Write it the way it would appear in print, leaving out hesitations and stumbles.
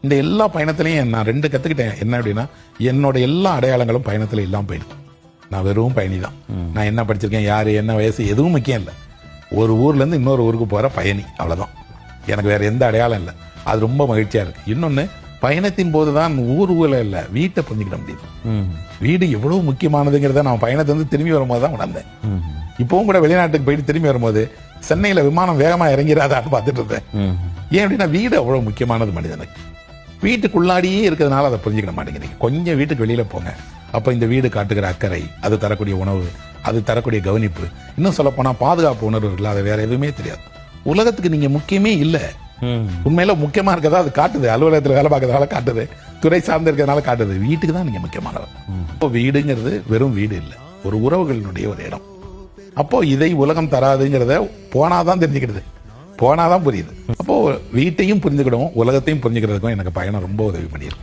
இந்த எல்லா பயணத்திலையும் நான் 2 கத்துக்கிட்டேன். என்ன அப்படின்னா, என்னோட எல்லா அடையாளங்களும் பயணத்துல இல்லாம போயிடும். நான் வெறும் பயணி தான். நான் என்ன படிச்சிருக்கேன், யாரு, என்ன வயசு, எதுவும் முக்கியம் இல்லை. ஒரு ஊர்ல இருந்து இன்னொரு ஊருக்கு போற பயணி, அவ்வளவுதான். எனக்கு வேற எந்த அடையாளம் இல்லை. அது ரொம்ப மகிழ்ச்சியா இருக்கு. இன்னொன்னு, பயணத்தின் போதுதான் ஊர்ல இல்ல, வீட்டை புரிஞ்சுக்கிட முடியுது. வீடு எவ்வளவு முக்கியமானதுங்கிறத நான் பயணத்தை வந்து திரும்பி வரும்போது தான் உணர்ந்தேன். இப்பவும் கூட வெளிநாட்டுக்கு போயிட்டு திரும்பி வரும்போது சென்னையில விமானம் வேகமா இறங்கிறாதான்னு பார்த்துட்டு இருந்தேன். ஏன் அப்படின்னா, வீடு அவ்வளவு முக்கியமானது மனிதனுக்கு. வீட்டுக்குள்ளாடியே இருக்கிறதுனால அதை புரிஞ்சுக்கிட மாட்டேங்கிறீங்க. கொஞ்சம் வீட்டுக்கு வெளியில போங்க. அப்ப இந்த வீடு காட்டுகிற அக்கறை, அது தரக்கூடிய உணவு, அது தரக்கூடிய கவனிப்பு, இன்னும் சொல்ல போனா பாதுகாப்பு உணர்வு இருக்குல்ல, அது வேற எதுவுமே தெரியாது. உலகத்துக்கு நீங்க முக்கியமே இல்லை. உண்மையில முக்கியமா இருக்கதா அது காட்டுது. அலுவலகத்தில் வேலை பார்க்கறதால காட்டுது, துறை சார்ந்து இருக்கிறதுனால காட்டுது. வீட்டுக்கு தான் நீங்க முக்கியமானவர். இப்போ வீடுங்கிறது வெறும் வீடு இல்லை, ஒரு உறவுகளினுடைய ஒரு இடம். அப்போ இதை உலகம் தராதுங்கிறத போனாதான் தெரிஞ்சுக்கிடுது, போனாதான் புரியுது. அப்போ வீட்டையும் புரிஞ்சுக்கிடவும் உலகத்தையும் புரிஞ்சுக்கிறதுக்கும் எனக்கு பயணம் ரொம்ப உதவி பண்ணியிருக்கு.